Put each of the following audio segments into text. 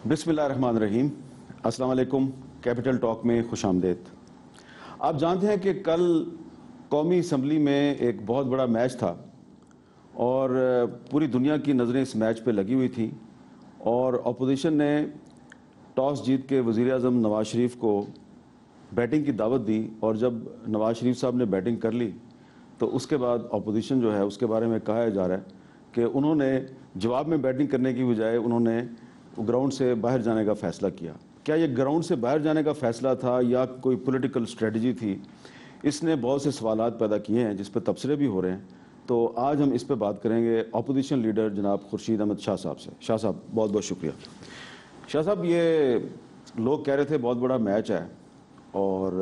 بسم اللہ الرحمن الرحیم. السلام علیکم. کیپٹل ٹاک میں خوش آمدید. آپ جانتے ہیں کہ کل قومی اسمبلی میں ایک بہت بڑا میچ تھا اور پوری دنیا کی نظریں اس میچ پہ لگی ہوئی تھیں اور اپوزیشن نے ٹاس جیت کے وزیر اعظم نواز شریف کو بیٹنگ کی دعوت دی اور جب نواز شریف صاحب نے بیٹنگ کر لی تو اس کے بعد اپوزیشن جو ہے اس کے بارے میں کہا جا رہا ہے کہ انہوں نے جواب میں بیٹنگ کرنے کی بجائے انہوں نے گراؤنڈ سے باہر جانے کا فیصلہ کیا. کیا یہ گراؤنڈ سے باہر جانے کا فیصلہ تھا یا کوئی پولیٹیکل اسٹریٹجی تھی؟ اس نے بہت سے سوالات پیدا کیے ہیں جس پہ تبصرے بھی ہو رہے ہیں. تو آج ہم اس پہ بات کریں گے اپوزیشن لیڈر جناب خورشید احمد شاہ صاحب سے. شاہ صاحب بہت بہت شکریہ. شاہ صاحب یہ لوگ کہہ رہے تھے بہت بڑا میچ ہے اور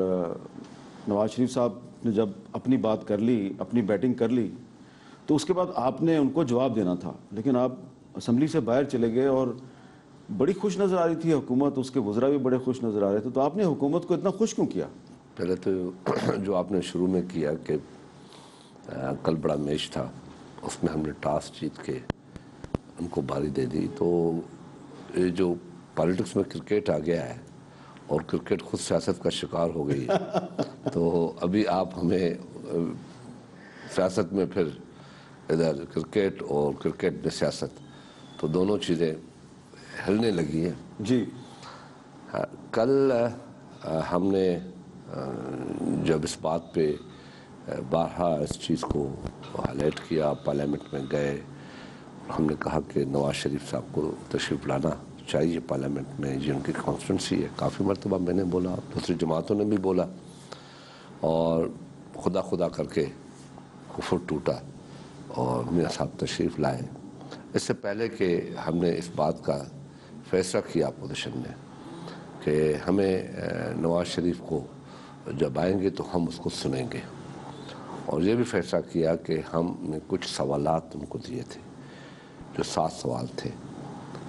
نواز شریف صاحب نے جب اپنی بات کر لی, اپنی بیٹنگ کر لی تو اس کے بعد آپ نے ان کو جواب دینا تھا, لیکن آپ اسمبلی سے باہر چلے گئے اور بڑی خوش نظر آ رہی تھی حکومت, اس کے وزراء بھی بڑے خوش نظر آ رہے تھے. تو آپ نے حکومت کو اتنا خوش کیوں کیا؟ پہلے تو جو آپ نے شروع میں کیا کہ کل بڑا میچ تھا, اس میں ہم نے ٹاس جیت کے ان کو باری دے دی. تو یہ جو پالیٹکس میں کرکٹ آ گیا ہے اور کرکٹ خود سیاست کا شکار ہو گئی ہے تو ابھی آپ ہمیں سیاست میں پھر ادھر کرکٹ اور کرکٹ میں سیاست تو دونوں چیزیں ہلنے لگی ہیں. جی کل ہم نے جب اس بات پہ بارہا اس چیز کو ہائی لائٹ کیا, پارلیمنٹ میں گئے, ہم نے کہا کہ نواز شریف صاحب کو تشریف لانا چاہیے پارلیمنٹ میں, یہ ان کی کانسٹیٹوئنسی ہے. کافی مرتبہ میں نے بولا, دوسری جماعتوں نے بھی بولا اور خدا خدا کر کے کفر ٹوٹا اور میاں صاحب تشریف لائے. اس سے پہلے کہ ہم نے اس بات کا فیصلہ کیا اپوزیشن نے کہ ہمیں نواز شریف کو جب آئیں گے تو ہم اس کو سنیں گے, اور یہ بھی فیصلہ کیا کہ ہم نے کچھ سوالات ان کو دیے تھے جو 7 سوال تھے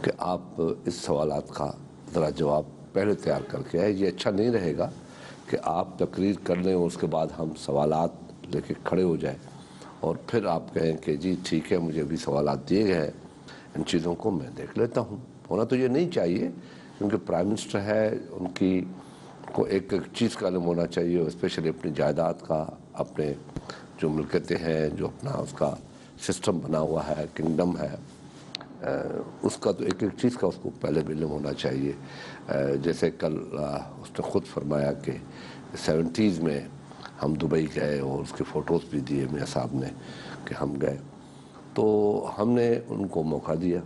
کہ آپ اس سوالات کا ذرا جواب پہلے تیار کر کے آئے. یہ اچھا نہیں رہے گا کہ آپ تقریر کر لیں اور اس کے بعد ہم سوالات لے کے کھڑے ہو جائیں اور پھر آپ کہیں کہ جی ٹھیک ہے مجھے ابھی سوالات دیے گئے ہیں, ان چیزوں کو میں دیکھ لیتا ہوں. ہونا تو یہ نہیں چاہیے کیونکہ پرائم منسٹر ہے, ان کی کو ایک چیز کا علم ہونا چاہیے, اسپیشلی اپنی جائیداد کا, اپنے جو ملکیتیں ہیں, جو اپنا اس کا سسٹم بنا ہوا ہے, کنگڈم ہے, اس کا تو ایک ایک چیز کا اس کو پہلے بھی علم ہونا چاہیے. جیسے کل اس نے خود فرمایا کہ 70s میں ہم دبئی گئے اور اس کے فوٹوز بھی دیے میاں صاحب نے کہ ہم گئے. تو ہم نے ان کو موقع دیا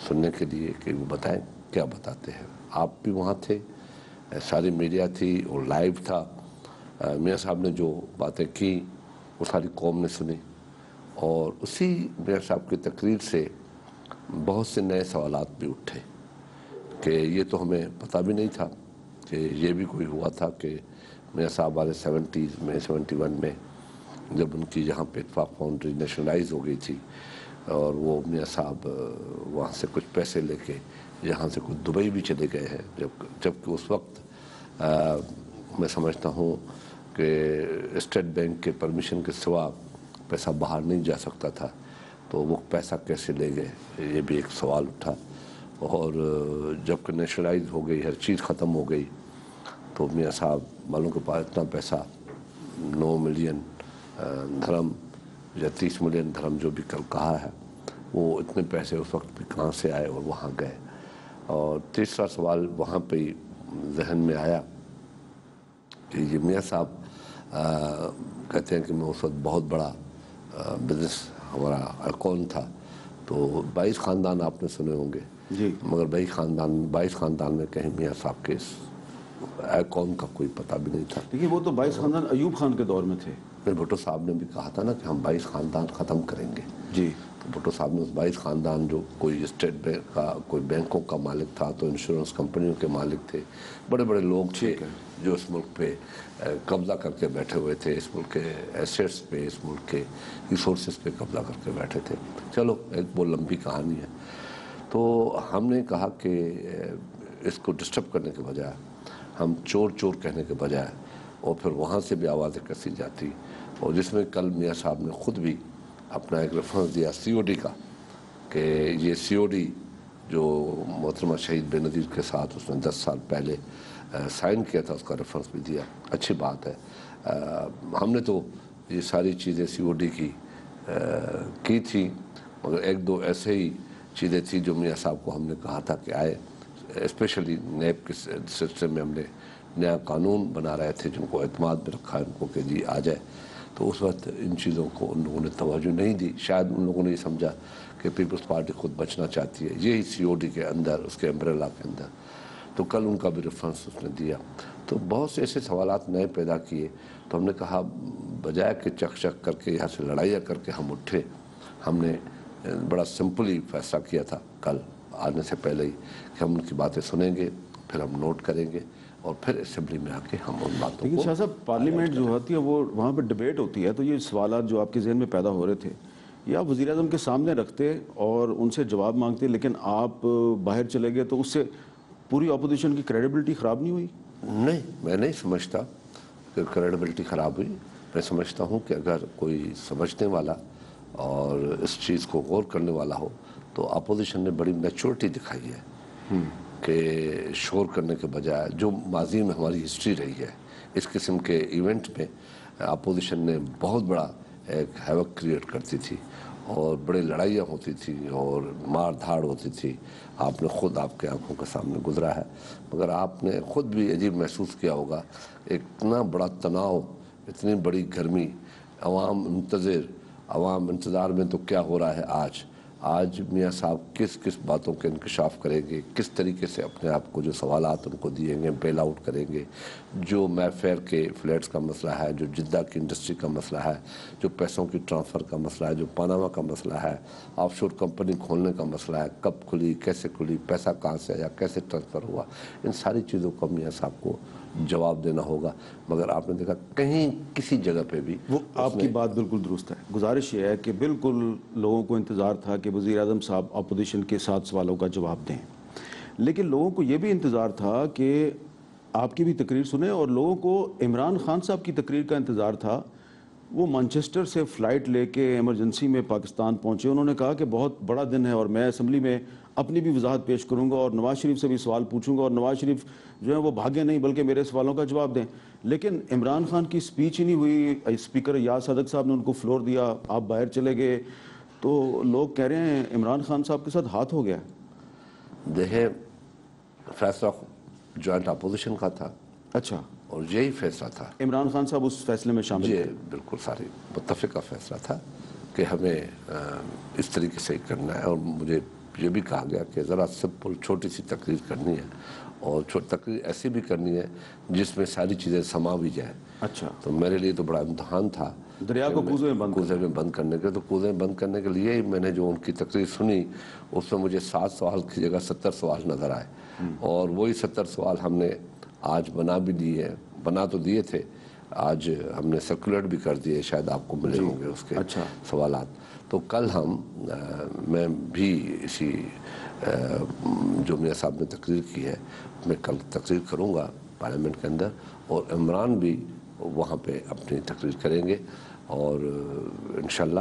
سننے کے لیے کہ وہ بتائیں کیا بتاتے ہیں. آپ بھی وہاں تھے, ساری میڈیا تھی اور لائیو تھا. میاں صاحب نے جو باتیں کی وہ ساری قوم نے سنی اور اسی میاں صاحب کی تقریر سے بہت سے نئے سوالات بھی اٹھے کہ یہ تو ہمیں پتہ بھی نہیں تھا کہ یہ بھی کوئی ہوا تھا کہ میاں صاحب والے 70s میں 71 میں جب ان کی یہاں پہ اتفاق فاؤنڈری نیشنلائز ہو گئی تھی اور وہ میاں صاحب وہاں سے کچھ پیسے لے کے یہاں سے کچھ دبئی بھی چلے گئے ہیں, جبکہ اس وقت میں سمجھتا ہوں کہ اسٹیٹ بینک کے پرمیشن کے سوا پیسہ باہر نہیں جا سکتا تھا. تو وہ پیسہ کیسے لے گئے یہ بھی ایک سوال اٹھا. اور جب کہ نیشنلائز ہو گئی, ہر چیز ختم ہو گئی, تو میاں صاحب والوں کے پاس اتنا پیسہ 9 ملین دھرم یا 30 ملین دھرم جو بھی کل کہا ہے, وہ اتنے پیسے اس وقت بھی کہاں سے آئے اور وہاں گئے. اور تیسرا سوال وہاں پہ ہی ذہن میں آیا کہ یہ میاں صاحب کہتے ہیں کہ میں اس وقت بہت بڑا بزنس ہمارا اکون تھا. تو 22 خاندان آپ نے سنے ہوں گے جی, مگر 22 خاندان میں کہیں میاں صاحب کے اکون کا کوئی پتہ بھی نہیں تھا. دیکھیے وہ تو 22 خاندان ایوب خان کے دور میں تھے. پھر بھٹو صاحب نے بھی کہا تھا نا کہ ہم 22 خاندان ختم کریں گے. جی, تو بھٹو صاحب نے اس 22 خاندان جو کوئی اسٹیٹ بینک کا, کوئی بینکوں کا مالک تھا, تو انشورنس کمپنیوں کے مالک تھے, بڑے بڑے لوگ تھے جو اس ملک پہ قبضہ کر کے بیٹھے ہوئے تھے, اس ملک کے ایسیٹس پہ, اس ملک کے ریسورسز پہ قبضہ کر کے بیٹھے تھے. چلو ایک وہ لمبی کہانی ہے. تو ہم نے کہا کہ اس کو ڈسٹرب کرنے کے بجائے, ہم چور چور کہنے کے بجائے, اور پھر وہاں سے بھی آوازیں کسی جاتی, اور جس میں کل میاں صاحب نے خود بھی اپنا ایک ریفرنس دیا COD کا کہ یہ COD جو محترمہ شہید بے نظیر کے ساتھ اس نے 10 سال پہلے سائن کیا تھا، اس کا ریفرنس بھی دیا، اچھی بات ہے۔ ہم نے تو یہ ساری چیزیں COD کی تھی، مگر ایک دو ایسے ہی چیزیں تھیں جو میاں صاحب کو ہم نے کہا تھا کہ آئے، اسپیشلی نیب کے سلسلے میں ہم نے نیا قانون بنا رہے تھے جن کو اعتماد میں رکھا ان کو کہ جی آ جائے، تو اس وقت ان چیزوں کو ان لوگوں نے توجہ نہیں دی، شاید ان لوگوں نے یہ سمجھا کہ پیپلز پارٹی خود بچنا چاہتی ہے یہی COD کے اندر، اس کے امبریلا کے اندر، تو کل ان کا بھی ریفرنس اس نے دیا۔ تو بہت سے ایسے سوالات نئے پیدا کیے، تو ہم نے کہا بجائے کہ چک چک کر کے یہاں سے لڑائیاں کر کے ہم اٹھے، ہم نے بڑا سمپلی فیصلہ کیا تھا کل آنے سے پہلے ہی کہ ہم ان کی باتیں سنیں گے، پھر ہم نوٹ کریں گے، اور پھر اسمبلی میں آ کے ہم ان باتوں لیکن کو شاہ صاحب پارلیمنٹ جو ہوتی ہے وہ وہاں پہ ڈبیٹ ہوتی ہے، تو یہ سوالات جو آپ کے ذہن میں پیدا ہو رہے تھے یہ آپ وزیر اعظم کے سامنے رکھتے اور ان سے جواب مانگتے، لیکن آپ باہر چلے گئے، تو اس سے پوری اپوزیشن کی کریڈیبلٹی خراب نہیں ہوئی؟ نہیں، میں نہیں سمجھتا کہ کریڈیبلٹی خراب ہوئی۔ میں سمجھتا ہوں کہ اگر کوئی سمجھنے والا اور اس چیز کو غور کرنے والا ہو تو اپوزیشن نے بڑی میچورٹی دکھائی ہے کہ شور کرنے کے بجائے، جو ماضی میں ہماری ہسٹری رہی ہے اس قسم کے ایونٹ میں اپوزیشن نے بہت بڑا ایک ہیوک کریٹ کرتی تھی اور بڑی لڑائیاں ہوتی تھی اور مار دھاڑ ہوتی تھی، آپ نے خود آپ کے آنکھوں کے سامنے گزرا ہے، مگر آپ نے خود بھی عجیب محسوس کیا ہوگا، اتنا بڑا تناؤ، اتنی بڑی گرمی، عوام انتظار میں، تو کیا ہو رہا ہے آج میاں صاحب کس کس باتوں کے انکشاف کریں گے، کس طریقے سے اپنے آپ کو جو سوالات ان کو دییں گے بیل آؤٹ کریں گے، جو مے فیئر کے فلیٹس کا مسئلہ ہے، جو جدہ کی انڈسٹری کا مسئلہ ہے، جو پیسوں کی ٹرانسفر کا مسئلہ ہے، جو پاناما کا مسئلہ ہے، آف شور کمپنی کھولنے کا مسئلہ ہے، کب کھلی، کیسے کھلی، پیسہ کہاں سے آیا، کیسے ٹرانسفر ہوا، ان ساری چیزوں کا میاں صاحب کو جواب دینا ہوگا، مگر آپ نے دیکھا کہیں کسی جگہ پہ بھی وہ آپ کی بات بالکل درست ہے۔ گزارش یہ ہے کہ بالکل لوگوں کو انتظار تھا کہ وزیر اعظم صاحب اپوزیشن کے 7 سوالوں کا جواب دیں، لیکن لوگوں کو یہ بھی انتظار تھا کہ آپ کی بھی تقریر سنیں، اور لوگوں کو عمران خان صاحب کی تقریر کا انتظار تھا۔ وہ مانچسٹر سے فلائٹ لے کے ایمرجنسی میں پاکستان پہنچے، انہوں نے کہا کہ بہت بڑا دن ہے اور میں اسمبلی میں اپنی بھی وضاحت پیش کروں گا اور نواز شریف سے بھی سوال پوچھوں گا، اور نواز شریف جو ہے وہ بھاگے نہیں بلکہ میرے سوالوں کا جواب دیں، لیکن عمران خان کی سپیچ ہی نہیں ہوئی۔ اسپیکر یاس صدق صاحب نے ان کو فلور دیا، آپ باہر چلے گئے، تو لوگ کہہ رہے ہیں عمران خان صاحب کے ساتھ ہاتھ ہو گیا۔ دیکھیں، فیصلہ جوائنٹ اپوزیشن کا تھا، اچھا، اور یہی فیصلہ تھا، عمران خان صاحب اس فیصلے میں شامل یہ تھے؟ بالکل ساری متفقہ فیصلہ تھا کہ ہمیں اس طریقے سے کرنا ہے، اور مجھے یہ بھی کہا گیا کہ ذرا سمپل چھوٹی سی تقریر کرنی ہے، اور تقریر ایسی بھی کرنی ہے جس میں ساری چیزیں سما بھی جائیں۔ اچھا، تو میرے لیے تو بڑا امتحان تھا دریا کو کوزے میں بند کرنے کے، تو کوزے بند کرنے کے لیے ہی میں نے جو ان کی تقریر سنی اس میں مجھے 7 سوال کی جگہ 70 سوال نظر آئے، اور وہی 70 سوال ہم نے آج بنا بھی دیے، بنا تو دیے تھے، آج ہم نے سرکولیٹ بھی کر دیے، شاید آپ کو ملے ہوں گے اس کے سوالات۔ تو کل میں بھی اسی جو میاں صاحب نے تقریر کی ہے میں کل تقریر کروں گا پارلیمنٹ کے اندر، اور عمران بھی وہاں پہ اپنی تقریر کریں گے، اور انشاءاللہ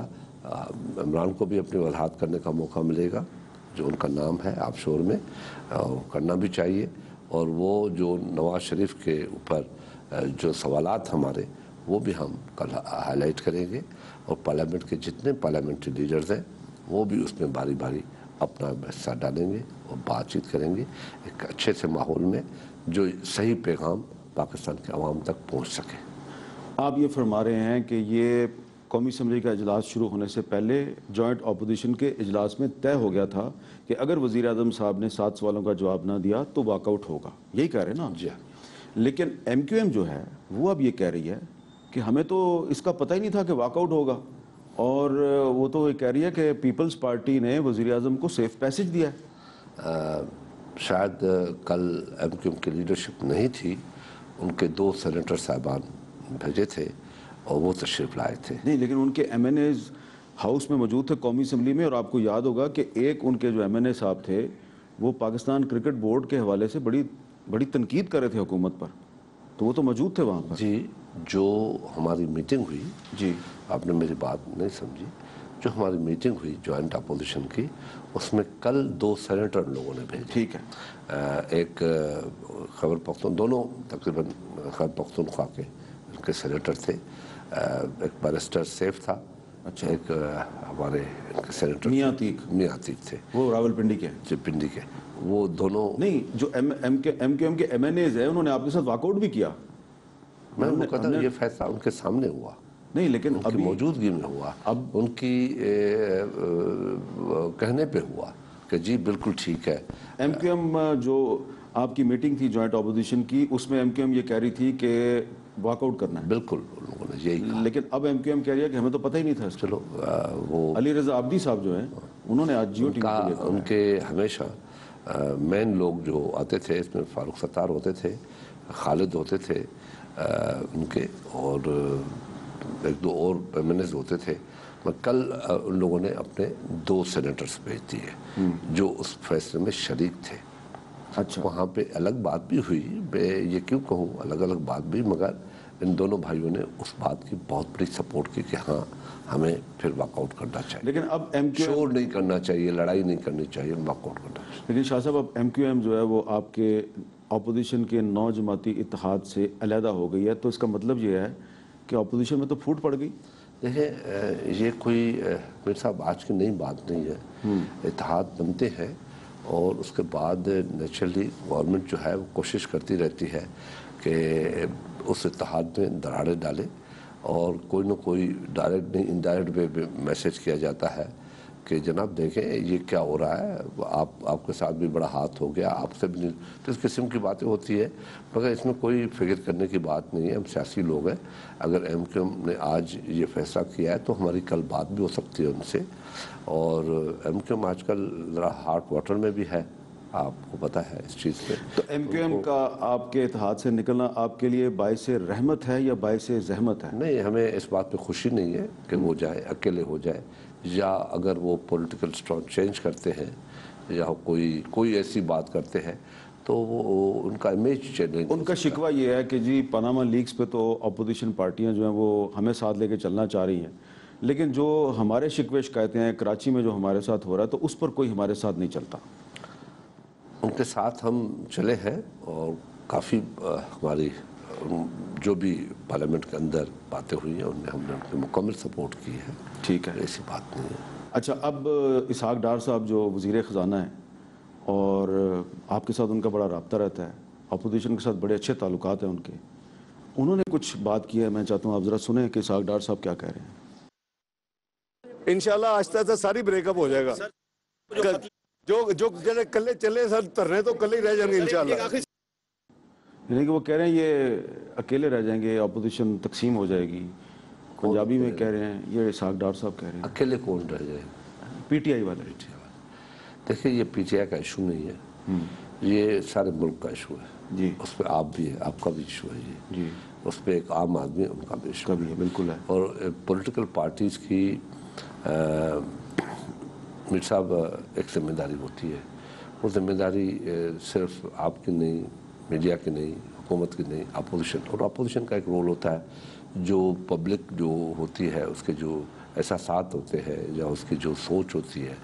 عمران کو بھی اپنی وضاحت کرنے کا موقع ملے گا، جو ان کا نام ہے آف شور میں، کرنا بھی چاہیے، اور وہ جو نواز شریف کے اوپر جو سوالات ہمارے وہ بھی ہم کل ہائی لائٹ کریں گے، اور پارلیمنٹ کے جتنے پارلیمنٹری لیڈرز ہیں وہ بھی اس میں باری باری اپنا حصہ ڈالیں گے اور بات چیت کریں گے ایک اچھے سے ماحول میں، جو صحیح پیغام پاکستان کے عوام تک پہنچ سکے۔ آپ یہ فرما رہے ہیں کہ یہ قومی اسمبلی کا اجلاس شروع ہونے سے پہلے جوائنٹ اپوزیشن کے اجلاس میں طے ہو گیا تھا کہ اگر وزیر اعظم صاحب نے 7 سوالوں کا جواب نہ دیا تو واک آؤٹ ہوگا، یہی کہہ رہے ہیں نا؟ جی ہاں۔ لیکن ایم کیو ایم جو ہے وہ اب یہ کہہ رہی ہے کہ ہمیں تو اس کا پتہ ہی نہیں تھا کہ واک آؤٹ ہوگا، اور وہ تو یہ کہہ رہی ہے کہ پیپلز پارٹی نے وزیر اعظم کو سیف پیسج دیا ہے۔ شاید کل ایم کیو ایم کی لیڈرشپ نہیں تھی، ان کے 2 سینیٹر صاحبان بھیجے تھے اور وہ تشریف لائے تھے۔ نہیں، لیکن ان کے ایم این ایز ہاؤس میں موجود تھے قومی اسمبلی میں، اور آپ کو یاد ہوگا کہ ایک ان کے جو ایم این اے صاحب تھے وہ پاکستان کرکٹ بورڈ کے حوالے سے بڑی تنقید کر رہے تھے حکومت پر، تو وہ تو موجود تھے وہاں پر۔ جی، جو ہماری میٹنگ ہوئی، جی، آپ نے میری بات نہیں سمجھی، جو ہماری میٹنگ ہوئی جوائنٹ اپوزیشن کی، اس میں کل 2 سینیٹر لوگوں نے بھیجے. ٹھیک ہے. ایک خیبر پختون، دونوں تقریباً خیبر پختونخوا کے ان کے سینیٹر تھے. ایک بیرسٹر سیف تھا. اچھا. ایک ہمارے سینیٹر میاں عتیق تھے. وہ راول پنڈی کے. جی پنڈی کے. وہ دونوں نہیں، جو ایم کیو ایم کے ایم این ایز ہیں انہوں نے آپ کے ساتھ واک آؤٹ بھی کیا. میں ان کو کہتا ہوں یہ فیصلہ ان کے سامنے ہوا نہیں، لیکن ان کی موجودگی میں ہوا. اب ان کی کہنے پہ ہوا کہ جی بالکل ٹھیک ہے. ایم کیو ایم جو آپ کی میٹنگ تھی جوائنٹ اپوزیشن کی، اس میں ایم کیو ایم یہ کہہ رہی تھی کہ واک آؤٹ کرنا ہے. بالکل ان لوگوں نے یہی کہا. لیکن اب ایم کیو ایم کہہ رہی ہے کہ ہمیں تو پتہ ہی نہیں تھا. چلو وہ علی رضا عابدی صاحب جو ہیں انہوں نے آج جیو ٹی وی پہ یہ کہا. ان کے ہمیشہ مین لوگ جو آتے تھے اس میں فاروق ستار ہوتے تھے، خالد ہوتے تھے ان کے، اور ایک دو اور ایم این ایز ہوتے تھے. کل ان لوگوں نے اپنے 2 سینیٹرز بھیج دیے جو اس فیصلے میں شریک تھے. اچھا. وہاں پہ الگ بات بھی ہوئی، میں یہ کیوں کہوں الگ الگ بات بھی، مگر ان دونوں بھائیوں نے اس بات کی بہت بڑی سپورٹ کی کہ ہاں ہمیں پھر واک آؤٹ کرنا چاہیے. لیکن اب ایم کیو شور نہیں کرنا چاہیے، لڑائی نہیں کرنی چاہیے، واک آؤٹ کرنا چاہیے. لیکن شاہ صاحب اب ایم کیو ایم جو ہے وہ آپ کے اپوزیشن کے 9 جماعتی اتحاد سے علیحدہ ہو گئی ہے، تو اس کا مطلب یہ ہے کہ اپوزیشن میں تو پھوٹ پڑ گئی. دیکھیں یہ کوئی میرے صاحب آج کی نئی بات نہیں ہے. اتحاد بنتے ہیں اور اس کے بعد نیچرلی گورنمنٹ جو ہے وہ کوشش کرتی رہتی ہے کہ اس اتحاد میں دراڑیں ڈالے، اور کوئی نہ کوئی ڈائریکٹ نہیں انڈائریکٹ وے میں میسج کیا جاتا ہے کہ جناب دیکھیں یہ کیا ہو رہا ہے، آپ کے ساتھ بھی بڑا ہاتھ ہو گیا، آپ سے بھی. تو اس قسم کی باتیں ہوتی ہے، مگر اس میں کوئی فکر کرنے کی بات نہیں ہے. ہم سیاسی لوگ ہیں. اگر ایم کیو ایم نے آج یہ فیصلہ کیا ہے تو ہماری کل بات بھی ہو سکتی ہے ان سے. اور ایم کیو ایم آج کل ذرا ہاٹ واٹر میں بھی ہے، آپ کو پتہ ہے اس چیز پہ. تو ایم کیو ایم کا آپ کے اتحاد سے نکلنا آپ کے لیے باعث رحمت ہے یا باعث زحمت ہے؟ نہیں، ہمیں اس بات پہ خوشی نہیں ہے کہ وہ جائے، اکیلے ہو جائے، یا اگر وہ پولیٹیکل اسٹرانگ چینج کرتے ہیں یا کوئی ایسی بات کرتے ہیں تو وہ ان کا امیج چینج. ان کا شکوہ یہ ہے کہ جی پاناما لیکس پہ تو اپوزیشن پارٹیاں جو ہیں وہ ہمیں ساتھ لے کے چلنا چاہ رہی ہیں، لیکن جو ہمارے شکوے شکایتیں ہیں کراچی میں جو ہمارے ساتھ ہو رہا ہے تو اس پر کوئی ہمارے ساتھ نہیں چلتا. ان کے ساتھ ہم چلے ہیں اور کافی ہماری جو بھی پارلیمنٹ کے اندر باتیں ہوئی ہیں ان میں ہم نے ان کی مکمل سپورٹ کی ہے. ٹھیک ہے، ایسی بات نہیں ہے. اچھا، اب اسحاق ڈار صاحب جو وزیر خزانہ ہیں اور آپ کے ساتھ ان کا بڑا رابطہ رہتا ہے، اپوزیشن کے ساتھ بڑے اچھے تعلقات ہیں ان کے، انہوں نے کچھ بات کی ہے. میں چاہتا ہوں آپ ذرا سنیں کہ اسحاق ڈار صاحب کیا کہہ رہے ہیں. انشاءاللہ آہستہ آہستہ ساری بریک اپ ہو جائے گا. جو کلے چلے سر ترنے تو کلے ہی رہ جائیں گے انشاءاللہ. یعنی کہ وہ کہہ رہے ہیں یہ اکیلے رہ جائیں گے، اپوزیشن تقسیم ہو جائے گی. پنجابی میں کہہ رہے ہیں، یہ اسحاق ڈار صاحب کہہ رہے ہیں. اکیلے کون رہ جائے؟ پی ٹی آئی والے. دیکھیں یہ پی ٹی آئی کا ایشو نہیں ہے، یہ سارے ملک کا ایشو ہے. جی، اس پہ آپ بھی ہے، آپ کا بھی ایشو ہے. جی، اس پہ ایک عام آدمی ہے، ان کا بھی ایشو ہے. بالکل ہے. اور پولیٹیکل پارٹیز کی میر صاحب ایک ذمہ داری ہوتی ہے. وہ ذمہ داری صرف آپ کی نہیں، میڈیا کی نہیں، حکومت کی نہیں، اپوزیشن. اور اپوزیشن کا ایک رول ہوتا ہے جو پبلک جو ہوتی ہے اس کے جو احساسات ہوتے ہیں یا اس کی جو سوچ ہوتی ہے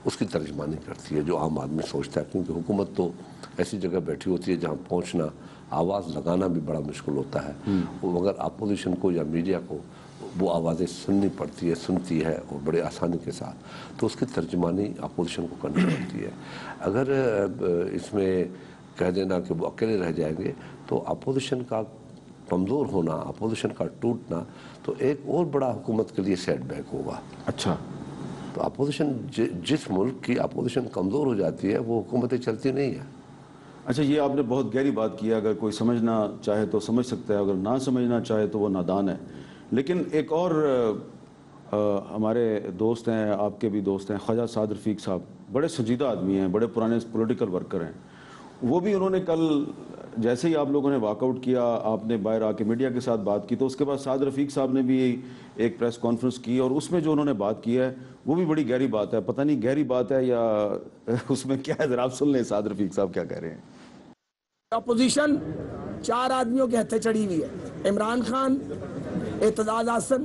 اس کی ترجمانی کرتی ہے جو عام آدمی سوچتا ہے. کیونکہ حکومت تو ایسی جگہ بیٹھی ہوتی ہے جہاں پہنچنا، آواز لگانا بھی بڑا مشکل ہوتا ہے. مگر اپوزیشن کو یا میڈیا کو وہ آوازیں سننی پڑتی ہے، سنتی ہے اور بڑے آسانی کے ساتھ. تو اس کی ترجمانی اپوزیشن کو کرنی پڑتی ہے. اگر اس میں کہہ دینا کہ وہ اکیلے رہ جائیں گے تو اپوزیشن کا کمزور ہونا، اپوزیشن کا ٹوٹنا تو ایک اور بڑا حکومت کے لیے سیٹ بیک ہوگا. اچھا، تو اپوزیشن جس ملک کی اپوزیشن کمزور ہو جاتی ہے وہ حکومتیں چلتی نہیں ہیں. اچھا، یہ آپ نے بہت گہری بات کی ہے. اگر کوئی سمجھنا چاہے تو سمجھ سکتا ہے، اگر نہ سمجھنا چاہے تو وہ نادان ہے. لیکن ایک اور ہمارے دوست ہیں، آپ کے بھی دوست ہیں، خواجہ سعد رفیق صاحب، بڑے سنجیدہ آدمی ہیں، بڑے پرانے پولیٹیکل ورکر ہیں. وہ بھی انہوں نے کل جیسے ہی آپ لوگوں نے واک آؤٹ کیا، آپ نے باہر آ کے میڈیا کے ساتھ بات کی، تو اس کے بعد سعد رفیق صاحب نے بھی ایک پریس کانفرنس کی اور اس میں جو انہوں نے بات کی ہے وہ بھی بڑی گہری بات ہے. پتہ نہیں گہری بات ہے یا اس میں کیا ہے، ذرا آپ سن لیں سعد رفیق صاحب کیا کہہ رہے ہیں. اپوزیشن 4 آدمیوں کے ہتھے چڑھی ہوئی ہے: عمران خان، اعتزاز احسن،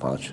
5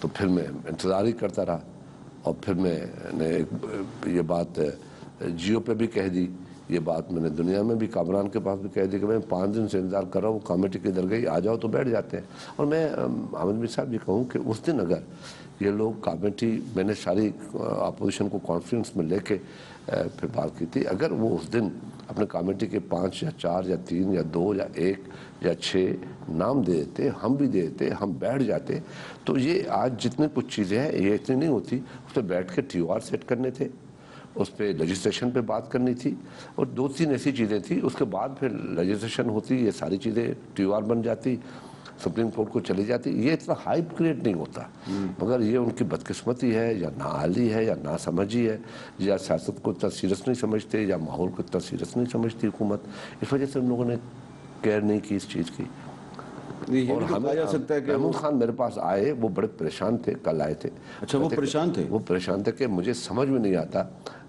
تو پھر میں انتظار ہی کرتا رہا، اور پھر میں نے یہ بات جیو پہ بھی کہہ دی، یہ بات میں نے دنیا میں بھی کامران کے پاس بھی کہہ دی کہ میں 5 دن سے انتظار کر رہا ہوں، کمیٹی کے ادھر گئی، آ جاؤ تو بیٹھ جاتے ہیں۔ اور میں احمد میر صاحب یہ کہوں کہ اس دن اگر یہ لوگ کمیٹی، میں نے ساری اپوزیشن کو کانفرنس میں لے کے پھر بات کی تھی، اگر وہ اس دن اپنے کمیٹی کے 5 یا 4 یا 3 یا 2 یا 1 یا 6 نام دے دیتے، ہم بھی دے دیتے، ہم بیٹھ جاتے، تو یہ آج جتنے کچھ چیزیں ہیں یہ اتنی نہیں ہوتی۔ اس پہ بیٹھ کے ٹی او آر سیٹ کرنے تھے، اس پہ لیجسلیشن پہ بات کرنی تھی، اور 2-3 ایسی چیزیں تھیں، اس کے بعد پھر لیجسلیشن ہوتی، یہ ساری چیزیں ٹی او آر بن جاتی، سپریم کورٹ کو چلی جاتی، یہ اتنا ہائپ کریٹ نہیں ہوتا۔ مگر یہ ان کی بدقسمتی ہے یا نااہلی ہے یا ناسمجھی ہے، یا سیاست کو اتنا سیریس نہیں سمجھتے، یا ماحول کو اتنا سیریس نہیں سمجھتی حکومت، اس وجہ سے ان لوگوں نے کیئر نہیں کی اس چیز کی۔ اور ہمیں کہا جا سکتا ہے کہ محمود خان میرے پاس آئے، وہ بڑے پریشان تھے، کل آئے تھے۔ اچھا، وہ پریشان تھے؟ وہ پریشان تھے کہ مجھے سمجھ میں نہیں آتا،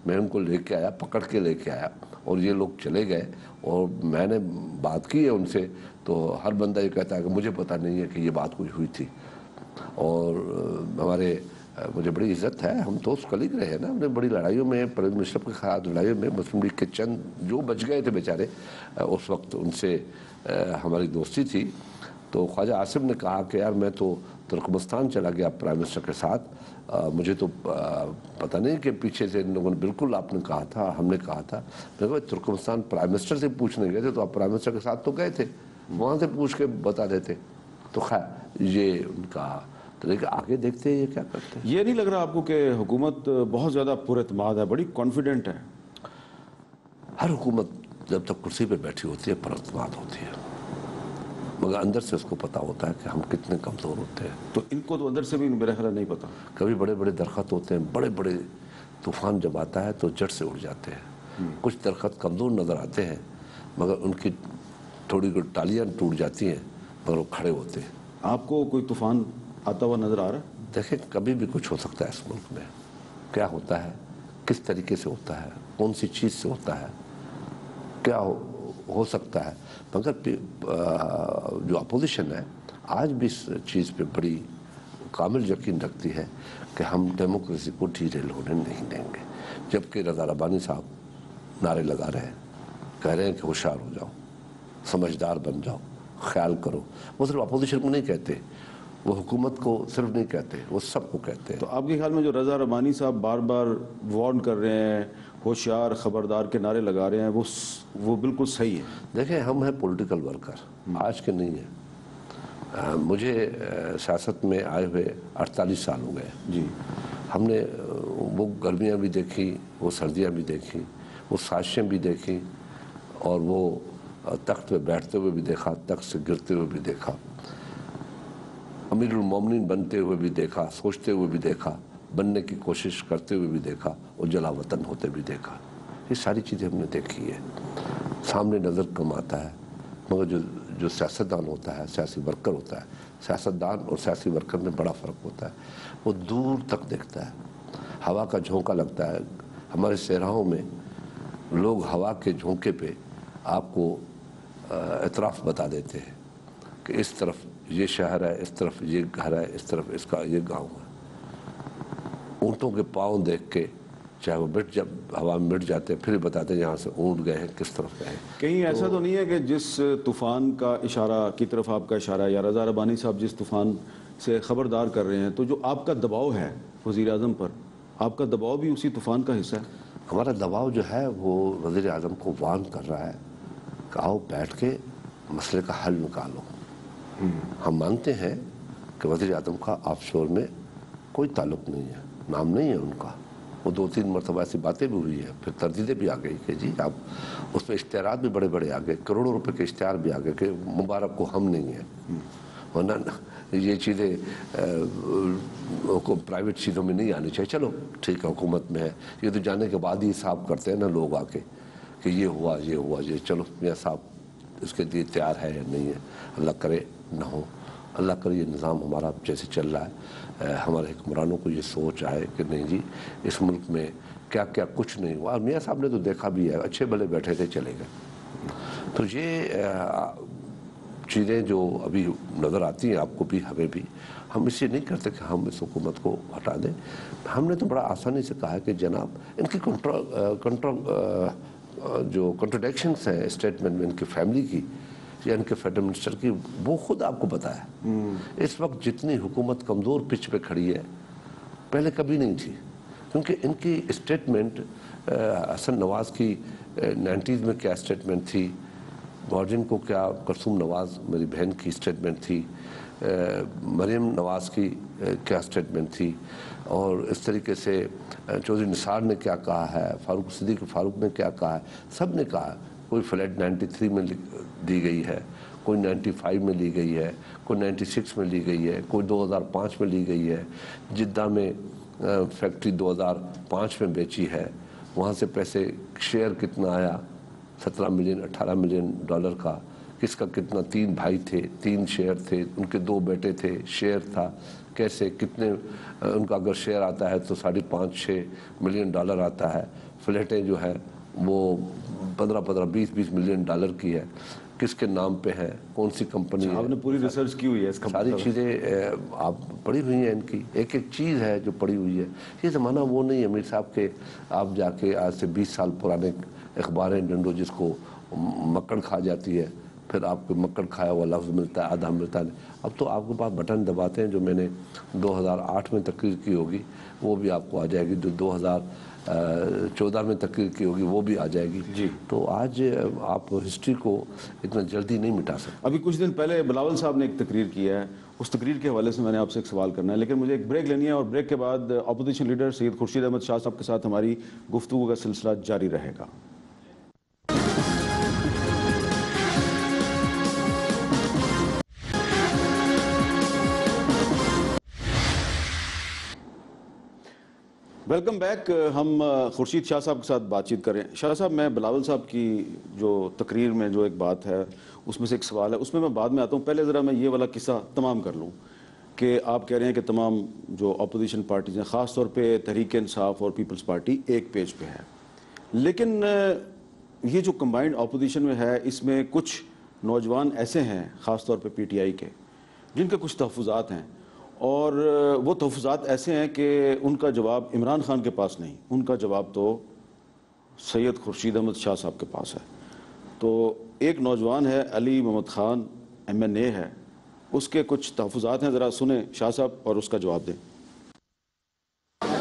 میں ان کو لے کے آیا، پکڑ کے لے کے آیا، اور یہ لوگ چلے گئے، اور میں نے بات کی ہے ان سے، تو ہر بندہ یہ کہتا ہے کہ مجھے پتہ نہیں ہے کہ یہ بات کوئی ہوئی تھی۔ اور ہمارے مجھے بڑی عزت ہے، ہم دوست کلیگ رہے ہیں نا، ہم نے بڑی لڑائیوں میں، پرویز مشرف کے خلاف لڑائیوں میں، مسلم لیگ کے چند جو بچ گئے تھے بیچارے اس وقت، ان سے ہماری دوستی تھی۔ تو خواجہ آصف نے کہا کہ یار میں تو ترکمستان چلا گیا پرائم منسٹر کے ساتھ، مجھے تو پتہ نہیں کہ پیچھے سے ان لوگوں نے، بالکل آپ نے کہا تھا، ہم نے کہا تھا، میں کہا ترکمستان پرائم منسٹر سے پوچھنے گئے تھے تو آپ پرائم منسٹر کے ساتھ تو گئے تھے، وہاں سے پوچھ کے بتا دیتے۔ تو خیر یہ ان کا طریقہ، آگے دیکھتے ہیں یہ کیا کرتے ہیں۔ یہ نہیں لگ رہا آپ کو کہ حکومت بہت زیادہ پر اعتماد ہے، بڑی کانفیڈنٹ ہے؟ ہر حکومت جب تک کرسی پہ بیٹھی ہوتی ہے پر اعتماد ہوتی ہے، مگر اندر سے اس کو پتہ ہوتا ہے کہ ہم کتنے کمزور ہوتے ہیں۔ تو ان کو تو اندر سے بھی میرا خیال نہیں پتا۔ کبھی بڑے بڑے درخت ہوتے ہیں، بڑے بڑے طوفان جب آتا ہے تو جڑ سے اڑ جاتے ہیں۔ کچھ درخت کمزور نظر آتے ہیں، مگر ان کی تھوڑی ٹالیاں ٹوٹ جاتی ہیں، مگر وہ کھڑے ہوتے ہیں۔ آپ کو کوئی طوفان آتا ہوا نظر آ رہا ہے؟ دیکھیں کبھی بھی کچھ ہو سکتا ہے اس ملک میں، کیا ہوتا ہے، کس طریقے سے ہوتا ہے، کون سی چیز سے ہوتا ہے، کیا ہو سکتا ہے، مگر جو اپوزیشن ہے آج بھی اس چیز پہ بڑی کامل یقین رکھتی ہے کہ ہم ڈیموکریسی کو ڈھیرے ہونے نہیں دیں گے، جبکہ رضا ربانی صاحب نعرے لگا رہے ہیں، کہہ رہے ہیں کہ ہوشیار ہو جاؤ، سمجھدار بن جاؤ، خیال کرو۔ وہ صرف اپوزیشن کو نہیں کہتے، وہ حکومت کو صرف نہیں کہتے، وہ سب کو کہتے ہیں۔ تو آپ کے خیال میں جو رضا ربانی صاحب بار بار وارن کر رہے ہیں، ہوشیار خبردار کے نعرے لگا رہے ہیں، وہ بالکل صحیح ہے؟ دیکھیں ہم ہیں پولیٹیکل ورکر، آج کے نہیں ہیں۔ مجھے سیاست میں آئے ہوئے 48 سال ہو گئے جی۔ ہم نے وہ گرمیاں بھی دیکھی، وہ سردیاں بھی دیکھی، وہ سازشیں بھی دیکھی، اور وہ تخت پہ بیٹھتے ہوئے بھی دیکھا، تخت سے گرتے ہوئے بھی دیکھا، امیر المومنین بنتے ہوئے بھی دیکھا، سوچتے ہوئے بھی دیکھا، بننے کی کوشش کرتے ہوئے بھی دیکھا، اور جلا وطن ہوتے بھی دیکھا۔ یہ ساری چیزیں ہم نے دیکھی ہے، سامنے نظر کم آتا ہے، مگر جو سیاستدان ہوتا ہے، سیاسی ورکر ہوتا ہے، سیاستدان اور سیاسی ورکر میں بڑا فرق ہوتا ہے، وہ دور تک دیکھتا ہے، ہوا کا جھونکا لگتا ہے۔ ہمارے صحراؤں میں لوگ ہوا کے جھونکے پہ آپ کو اطراف بتا دیتے ہیں کہ اس طرف یہ شہر ہے، اس طرف یہ گھر ہے، اس طرف اس کا یہ گاؤں ہے۔ اونٹوں کے پاؤں دیکھ کے، چاہے وہ جب ہوا میں مٹ جاتے ہیں، پھر بتاتے ہیں یہاں سے اونٹ گئے ہیں، کس طرف گئے ہیں۔ کہیں ایسا تو نہیں ہے کہ جس طوفان کا اشارہ کی طرف آپ کا اشارہ ہے، یا رضا ربانی صاحب جس طوفان سے خبردار کر رہے ہیں، تو جو آپ کا دباؤ ہے وزیر اعظم پر، آپ کا دباؤ بھی اسی طوفان کا حصہ ہے؟ ہمارا دباؤ جو ہے وہ وزیر اعظم کو وارن کر رہا ہے کہ آؤ بیٹھ کے مسئلے کا حل نکالو۔ ہم مانتے ہیں کہ وزیر اعظم کا آف شور میں کوئی تعلق نہیں ہے، نام نہیں ہے ان کا، وہ 2-3 مرتبہ ایسی باتیں بھی ہوئی ہیں، پھر تردیدیں بھی آ گئی کہ جی آپ اس میں اشتہارات بھی بڑے بڑے آ گئے، کروڑوں روپے کے اشتہار بھی آ گئے کہ مبارک کو ہم نہیں ہیں، ورنہ یہ چیزیں پرائیویٹ چیزوں میں نہیں آنی چاہیے۔ چلو ٹھیک ہے، حکومت میں ہے، یہ تو جانے کے بعد ہی حساب کرتے ہیں نا لوگ آ کے کہ یہ ہوا یہ ہوا یہ، چلو میاں صاحب اس کے لیے تیار ہے یا نہیں ہے، اللہ کرے نہ ہو، اللہ کرے یہ نظام ہمارا جیسے چل رہا ہے، ہمارے حکمرانوں کو یہ سوچ آئے کہ نہیں جی اس ملک میں کیا کیا کچھ نہیں ہوا، اور میاں صاحب نے تو دیکھا بھی ہے، اچھے بھلے بیٹھے تھے چلے گئے۔ تو یہ چیزیں جو ابھی نظر آتی ہیں آپ کو بھی ہمیں بھی، ہم اس لیے نہیں کرتے کہ ہم اس حکومت کو ہٹا دیں. ہم نے تو بڑا آسانی سے کہا کہ جناب ان کی جو کنٹروڈکشنس ہیں اسٹیٹمنٹ میں ان کی فیملی کی یا ان کے فیڈرل منسٹر کی، وہ خود آپ کو پتا ہے. اس وقت جتنی حکومت کمزور پچ پہ کھڑی ہے پہلے کبھی نہیں تھی، کیونکہ ان کی اسٹیٹمنٹ حسن نواز کی 90s میں کیا اسٹیٹمنٹ تھی، گارجن کو کیا، کلثوم نواز میری بہن کی اسٹیٹمنٹ تھی، مریم نواز کی کیا اسٹیٹمنٹ تھی، اور اس طریقے سے چودھری نثار نے کیا کہا ہے، فاروق صدیق فاروق نے کیا کہا ہے، سب نے کہا. کوئی فلیٹ 93 میں دی گئی ہے، کوئی 95 میں لی گئی ہے، کوئی 96 میں لی گئی ہے، کوئی 2005 میں لی گئی ہے. جدہ میں فیکٹری 2005 میں بیچی ہے، وہاں سے پیسے شیئر کتنا آیا، 17 ملین 18 ملین ڈالر کا، کس کا کتنا، 3 بھائی تھے، 3 شیئر تھے، ان کے 2 بیٹے تھے، شیئر تھا کیسے، کتنے ان کا اگر شیئر آتا ہے تو 5.5-6 ملین ڈالر آتا ہے. فلیٹیں جو ہے وہ 15-20 ملین ڈالر کی ہے، کس کے نام پہ ہے، کون سی کمپنی ہے. آپ نے پوری ریسرچ کی ہوئی ہے اس کا؟ ساری چیزیں آپ پڑھی ہوئی ہیں، ان کی ایک ایک چیز ہے جو پڑھی ہوئی ہے. یہ زمانہ وہ نہیں ہے میر صاحب کے آپ جا کے آج سے 20 سال پرانے اخباریں ڈنڈو جس کو مکڑ کھا جاتی ہے، پھر آپ کو مکڑ کھایا ہوا لفظ ملتا ہے، آدھا ملتا ہے. اب تو آپ کے پاس بٹن دباتے ہیں، جو میں نے 2008 میں تقریر کی ہوگی وہ بھی آپ کو آ جائے گی، جو 2014 میں تقریر کی ہوگی وہ بھی آ جائے گی. جی. تو آج آپ ہسٹری کو اتنا جلدی نہیں مٹا سکتے. ابھی کچھ دن پہلے بلاول صاحب نے ایک تقریر کی ہے، اس تقریر کے حوالے سے میں نے آپ سے ایک سوال کرنا ہے، لیکن مجھے ایک بریک لینی ہے، اور بریک کے بعد اپوزیشن لیڈر سید خورشید احمد شاہ صاحب کے ساتھ ہماری گفتگو کا سلسلہ جاری رہے گا. Welcome back. ہم خورشید شاہ صاحب کے ساتھ بات چیت کریں. شاہ صاحب، میں بلاول صاحب کی جو تقریر میں جو ایک بات ہے اس میں سے ایک سوال ہے، اس میں بعد میں آتا ہوں. پہلے ذرا میں یہ والا قصہ تمام کر لوں کہ آپ کہہ رہے ہیں کہ تمام جو اپوزیشن پارٹیز ہیں، خاص طور پہ تحریک انصاف اور پیپلز پارٹی ایک پیج پہ ہے، لیکن یہ جو کمبائنڈ اپوزیشن میں ہے اس میں کچھ نوجوان ایسے ہیں خاص طور پہ پی ٹی آئی کے جن کے کچھ تحفظات ہیں، اور وہ تحفظات ایسے ہیں کہ ان کا جواب عمران خان کے پاس نہیں، ان کا جواب تو سید خورشید احمد شاہ صاحب کے پاس ہے. تو ایک نوجوان ہے علی محمد خان، MNA ہے، اس کے کچھ تحفظات ہیں، ذرا سنیں شاہ صاحب اور اس کا جواب دیں.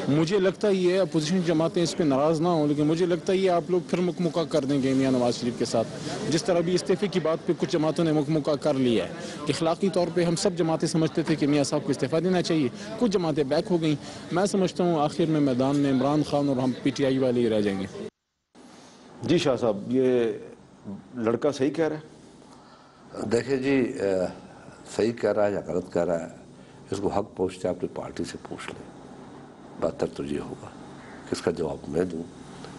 مجھے لگتا ہی ہے اپوزیشن جماعتیں اس پہ ناراض نہ ہوں، لیکن مجھے لگتا ہے یہ آپ لوگ پھر مکمکہ کر دیں گے میاں نواز شریف کے ساتھ، جس طرح بھی استعفے کی بات پہ کچھ جماعتوں نے مکمکہ کر لیا ہے. اخلاقی طور پہ ہم سب جماعتیں سمجھتے تھے کہ میاں صاحب کو استعفیٰ دینا چاہیے، کچھ جماعتیں بیک ہو گئیں. میں سمجھتا ہوں آخر میں میدان میں عمران خان اور ہم PTI والے ہی رہ جائیں گے. جی شاہ صاحب، یہ لڑکا صحیح کہہ رہا ہے؟ دیکھیں جی، صحیح کہہ رہا ہے یا غلط کہہ رہا ہے، اس کو حق پہنچتا ہے اپنی پارٹی سے پوچھ لیں. بہتر تو یہ ہوگا کہ اس کا جواب میں دوں،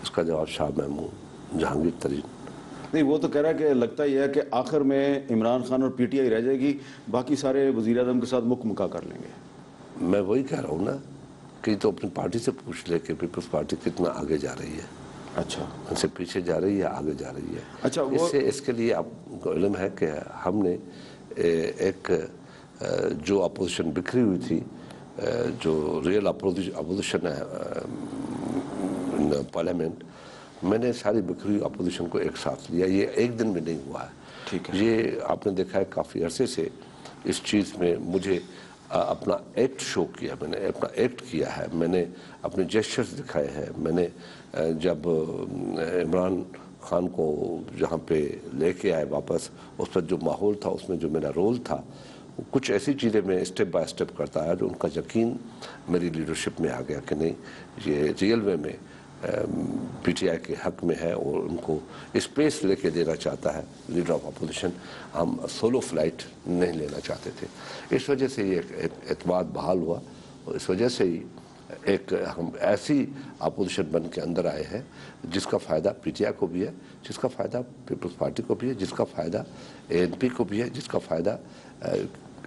اس کا جواب شاہ محمود جہانگیر ترین. نہیں، وہ تو کہہ رہا ہے کہ لگتا ہی ہے کہ آخر میں عمران خان اور PTI رہ جائے گی، باقی سارے وزیر اعظم کے ساتھ مکمکہ کر لیں گے. میں وہی کہہ رہا ہوں نا کہ تو اپنی پارٹی سے پوچھ لے کہ پیپلز پارٹی کتنا آگے جا رہی ہے. اچھا، ان سے پیچھے جا رہی ہے، آگے جا رہی ہے. اچھا، اس کے لیے آپ کو علم ہے کہ ہم نے ایک جو اپوزیشن بکھری ہوئی تھی، جو ریئل اپوزیشن ہے پارلیمنٹ، میں نے ساری بکھری ہوئی اپوزیشن کو ایک ساتھ لیا. یہ ایک دن میں نہیں ہوا ہے. ٹھیک ہے. یہ آپ نے دیکھا ہے کافی عرصے سے اس چیز میں مجھے اپنا ایکٹ شو کیا، میں نے اپنا ایکٹ کیا ہے، میں نے اپنے جیسچرز دکھائے ہیں. میں نے جب عمران خان کو جہاں پہ لے کے آئے واپس، اس پر جو ماحول تھا، اس میں جو میرا رول تھا، کچھ ایسی چیزیں میں اسٹیپ بائی اسٹیپ کرتا ہے جو ان کا یقین میری لیڈرشپ میں آ گیا کہ نہیں، یہ ریئل وے میں PTI کے حق میں ہے اور ان کو اسپیس لے کے دینا چاہتا ہے. لیڈر آف اپوزیشن ہم سولو فلائٹ نہیں لینا چاہتے تھے. اس وجہ سے یہ اعتماد بحال ہوا، اور اس وجہ سے ہی ایک ہم ایسی اپوزیشن بن کے اندر آئے ہیں جس کا فائدہ PTI کو بھی ہے، جس کا فائدہ پیپلز پارٹی کو بھی ہے، جس کا فائدہ ANP کو بھی ہے، جس کا فائدہ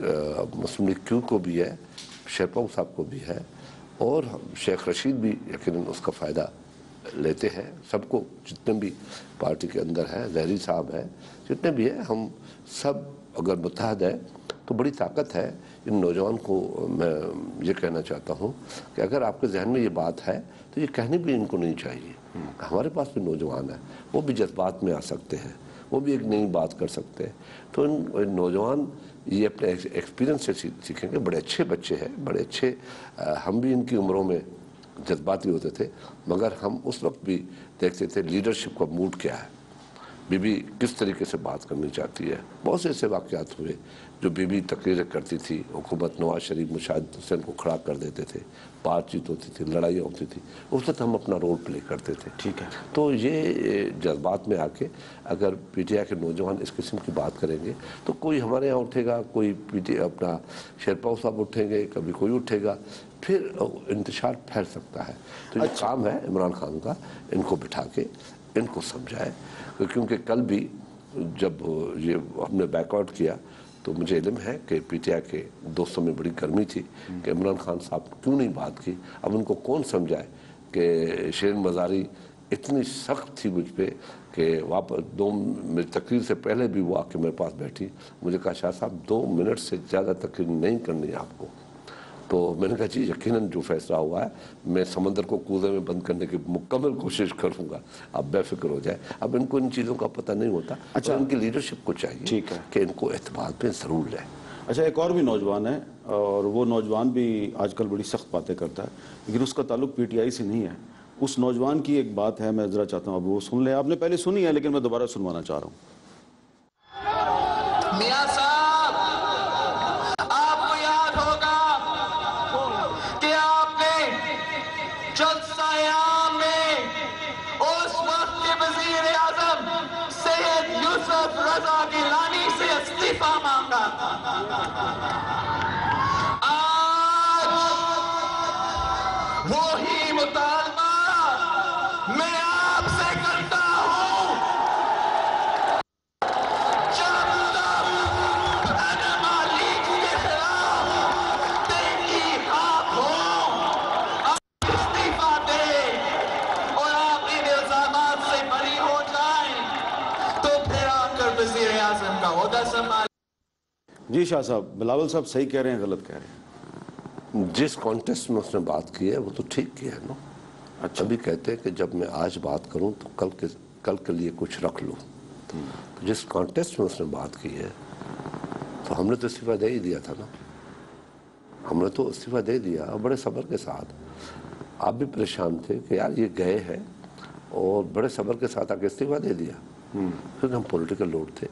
مسلم لیگ Q کو بھی ہے، شیرپا صاحب کو بھی ہے، اور شیخ رشید بھی یقیناً اس کا فائدہ لیتے ہیں. سب کو، جتنے بھی پارٹی کے اندر ہے، زہری صاحب ہے، جتنے بھی ہیں، ہم سب اگر متحد ہے تو بڑی طاقت ہے. ان نوجوان کو میں یہ کہنا چاہتا ہوں کہ اگر آپ کے ذہن میں یہ بات ہے تو یہ کہنی بھی ان کو نہیں چاہیے. ہمارے پاس بھی نوجوان ہیں, وہ بھی جذبات میں آ سکتے ہیں, وہ بھی ایک نئی بات کر سکتے ہیں. تو ان نوجوان یہ اپنے ایکسپیرینس سے سیکھیں گے. بڑے اچھے بچے ہیں, بڑے اچھے. ہم بھی ان کی عمروں میں جذباتی ہوتے تھے, مگر ہم اس وقت بھی دیکھتے تھے لیڈرشپ کا موڈ کیا ہے, بی بی کس طریقے سے بات کرنی چاہتی ہے. بہت سے ایسے واقعات ہوئے جو بی بی تقریریں کرتی تھی, حکومت نواز شریف مشاہد حسین کو کھڑا کر دیتے تھے, بات چیت ہوتی تھی, لڑائیاں ہوتی تھی, اس وقت ہم اپنا رول پلے کرتے تھے. ٹھیک ہے. تو یہ جذبات میں آ کے اگر پی ٹی آئی کے نوجوان اس قسم کی بات کریں گے تو کوئی ہمارے یہاں اٹھے گا, کوئی پی ٹی اپنا شیرپاؤ صاحب اٹھیں گے, کبھی کوئی اٹھے گا, پھر انتشار پھیل سکتا ہے. تو یہ کام ہے عمران خان کا, ان کو بٹھا کے ان کو سمجھائے. کیونکہ کل بھی جب یہ ہم نے بیک آؤٹ کیا تو مجھے علم ہے کہ پی ٹی آئی کے دوستوں میں بڑی گرمی تھی کہ عمران خان صاحب کیوں نہیں بات کی. اب ان کو کون سمجھائے کہ شیرین مزاری اتنی سخت تھی مجھ پہ کہ واپس میری تقریر سے پہلے بھی وہ آ کے میرے پاس بیٹھی. مجھے کہا شاہ صاحب 2 منٹ سے زیادہ تقریر نہیں کرنی ہے آپ کو. تو میں نے کہا جی یقیناً جو فیصلہ ہوا ہے میں سمندر کو کوزے میں بند کرنے کی مکمل کوشش کروں گا, آپ بے فکر ہو جائے. اب ان کو ان چیزوں کا پتہ نہیں ہوتا. اچھا, ان کی لیڈرشپ کو چاہیے ٹھیک ہے کہ ان کو اعتماد پہ ضرور لیں. اچھا, ایک اور بھی نوجوان ہے اور وہ نوجوان بھی آج کل بڑی سخت باتیں کرتا ہے, لیکن اس کا تعلق پی ٹی آئی سے نہیں ہے. اس نوجوان کی ایک بات ہے, میں ذرا چاہتا ہوں اب وہ سن لیں. آپ نے پہلے سنی ہے لیکن میں دوبارہ سنوانا چاہ رہا ہوں. میاں صاحب, آپ کو یاد ہوگا کہ آپ نے جلسہ عام میں اس وقت کے وزیر اعظم سید یوسف رضا گیلانی سے استعفیٰ مانگا. آج وہی مطالبہ میں آپ سے کرتا ہوں. جب تک پاناما لیکس کے خلاف تحقیقات ہوں, آپ استعفیٰ دیں اور آپ ان الزامات سے بری ہو جائیں تو پھر آ کر وزیر اعظم کا عہدہ سنبھالیں. جی شاہ صاحب, بلاول صاحب صحیح کہہ رہے ہیں غلط کہہ رہے ہیں؟ جس کانٹیکسٹ میں اس نے بات کی ہے وہ تو ٹھیک کی ہے نا. اچھا, ابھی کہتے ہیں کہ جب میں آج بات کروں تو کل کے لیے کچھ رکھ لوں. جس کانٹیکسٹ میں اس نے بات کی ہے تو ہم نے تو استعفیٰ دے ہی دیا تھا نا. ہم نے تو استعفیٰ دے دیا اور بڑے صبر کے ساتھ. آپ بھی پریشان تھے کہ یار یہ گئے ہیں اور بڑے صبر کے ساتھ آ کے استعفیٰ دے دیا, کیونکہ ہم پولیٹیکل لوڈ تھے.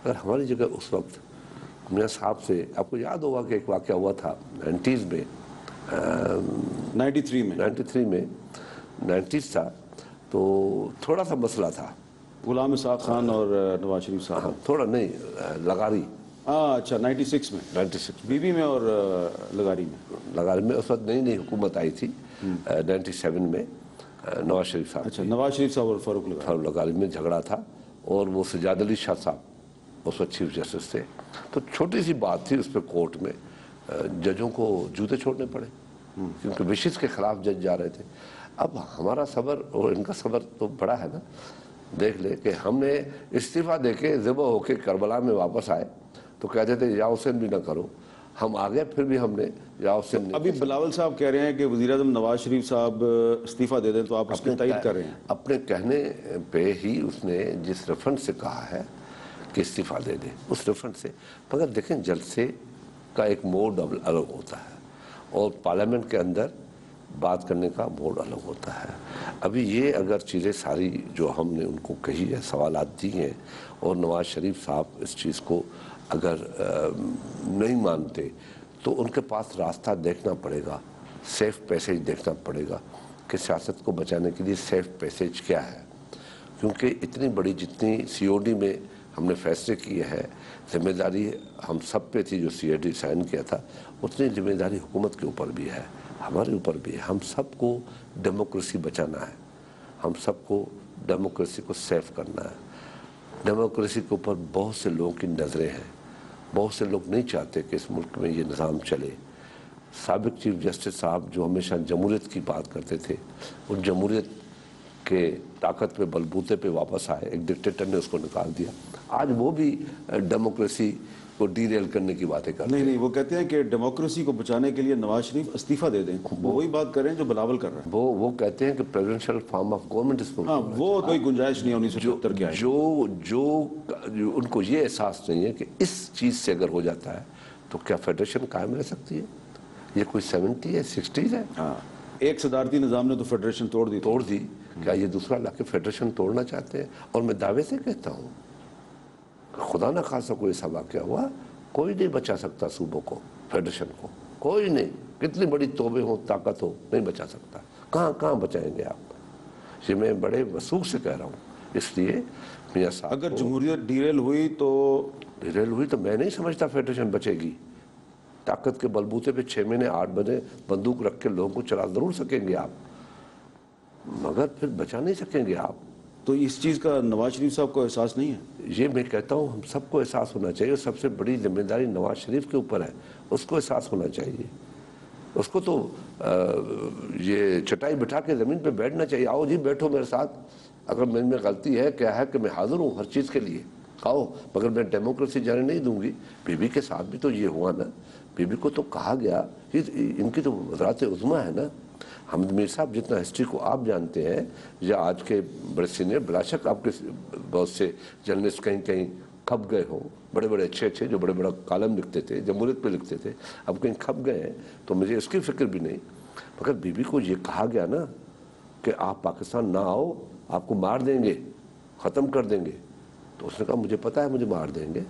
اگر ہماری جگہ اس وقت میاں صاحب سے, آپ کو یاد ہوگا کہ ایک واقعہ ہوا تھا 90s میں, 93 میں 90s تھا, تو تھوڑا سا مسئلہ تھا. غلام اسحاق خان اور نواز شریف صاحب. ہاں, تھوڑا نہیں, لغاری. اچھا, 96 میں, 96 بی بی میں اور لغاری میں. لغاری میں اس وقت نئی حکومت آئی تھی. 97 میں نواز شریف صاحب. اچھا, نواز شریف صاحب اور فاروق لغاری میں جھگڑا تھا اور وہ سجاد علی شاہ صاحب اس وقت چیف جسٹس تھے. تو چھوٹی سی بات تھی, اس پہ کورٹ میں ججوں کو جوتے چھوڑنے پڑے کیونکہ وشز کے خلاف جج جا رہے تھے. اب ہمارا صبر اور ان کا صبر تو بڑا ہے نا. دیکھ لے کہ ہم نے استعفیٰ دے کے ذبح ہو کے کربلا میں واپس آئے تو کہتے تھے یا حسین بھی نہ کرو. ہم آگے پھر بھی ہم نے یا حسین نہیں. ابھی بلاول صاحب کہہ رہے ہیں کہ وزیر اعظم نواز شریف صاحب استعفیٰ دے دیں, تو آپ اس کی تائید کر رہے ہیں؟ اپنے کہنے پہ ہی اس نے جس ریفرنس سے کہا ہے کہ استعفیٰ دے دیں, اس ریفرنس سے. مگر دیکھیں جلسے کا ایک موڈ الگ ہوتا ہے اور پارلیمنٹ کے اندر بات کرنے کا موڈ الگ ہوتا ہے. ابھی یہ اگر چیزیں ساری جو ہم نے ان کو کہی ہے, سوالات دی ہیں, اور نواز شریف صاحب اس چیز کو اگر نہیں مانتے تو ان کے پاس راستہ دیکھنا پڑے گا, سیف پیسیج دیکھنا پڑے گا کہ سیاست کو بچانے کے لیے سیف پیسیج کیا ہے. کیونکہ اتنی بڑی جتنی سی او ڈی میں ہم نے فیصلے کیے ہیں, ذمہ داری ہم سب پہ تھی جو سی او ڈی سائن کیا تھا, اتنی ذمہ داری حکومت کے اوپر بھی ہے, ہمارے اوپر بھی ہے. ہم سب کو ڈیموکریسی بچانا ہے, ہم سب کو ڈیموکریسی کو سیف کرنا ہے. ڈیموکریسی کے اوپر بہت سے لوگوں کی نظریں ہیں, بہت سے لوگ نہیں چاہتے کہ اس ملک میں یہ نظام چلے. سابق چیف جسٹس صاحب جو ہمیشہ جمہوریت کی بات کرتے تھے, ان جمہوریت کے طاقت پہ بلبوتے پہ واپس آئے, ایک ڈکٹیٹر نے اس کو نکال دیا. آج وہ بھی ڈیموکریسی کو ڈیریل کرنے کی باتیں کرتے ہیں. نہیں وہ کہتے ہیں کہ ڈیموکریسی کو بچانے کے لیے نواز شریف استعفیٰ دے دیں. وہ وہی بات کر رہے ہیں جو بلاول کر رہے ہیں. وہ کہتے ہیں کہ پریزیڈنشل فارم آف گورنمنٹ اس ہاں وہ کوئی گنجائش نہیں ہے 1976 کے آئے. جو ان کو یہ احساس نہیں ہے کہ اس چیز سے اگر ہو جاتا ہے تو کیا فیڈریشن قائم رہ سکتی ہے. یہ کوئی 70 ہے 60 ہے. ہاں ایک صدارتی نظام نے تو فیڈریشن توڑ دی. کیا یہ دوسرا لا کے فیڈریشن توڑنا چاہتے ہیں؟ اور میں دعوے سے کہتا ہوں خدا نہ خاصا کوئی ایسا واقعہ ہوا کوئی نہیں بچا سکتا صوبوں کو فیڈریشن کو. کوئی نہیں کتنی بڑی توبے ہو طاقت ہو نہیں بچا سکتا. کہاں بچائیں گے آپ. یہ میں بڑے وثوق سے کہہ رہا ہوں. اس لیے میاں صاحب اگر جمہوریت ڈیریل ہوئی تو میں نہیں سمجھتا فیڈریشن بچے گی. طاقت کے بلبوتے پہ 6 مہینے 8 مہینے بندوق رکھ کے لوگوں کو چلا ضرور سکیں گے آپ مگر پھر بچا نہیں سکیں گے آپ. تو اس چیز کا نواز شریف صاحب کو احساس نہیں ہے. یہ میں کہتا ہوں ہم سب کو احساس ہونا چاہیے. سب سے بڑی ذمہ داری نواز شریف کے اوپر ہے. اس کو احساس ہونا چاہیے. اس کو تو یہ چٹائی بٹھا کے زمین پہ بیٹھنا چاہیے. آؤ جی بیٹھو میرے ساتھ. اگر میں غلطی ہے کیا ہے کہ میں حاضر ہوں ہر چیز کے لیے. آؤ مگر میں ڈیموکریسی جانے نہیں دوں گی. بی بی کے ساتھ بھی تو یہ ہوا نا. بی بی کو تو کہا گیا ان کی تو وزارت عظمیٰ ہے نا. حمد میر صاحب جتنا ہسٹری کو آپ جانتے ہیں یا آج کے بڑے سینئر بلا شک آپ کے بہت سے جرنلسٹ کہیں کھپ گئے ہوں. بڑے اچھے جو بڑا کالم لکھتے تھے جمہوریت پہ لکھتے تھے اب کہیں کھپ گئے ہیں تو مجھے اس کی فکر بھی نہیں. مگر بی بی کو یہ کہا گیا نا کہ آپ پاکستان نہ آؤ آپ کو مار دیں گے ختم کر دیں گے. تو اس نے کہا مجھے پتہ ہے مجھے مار دیں گے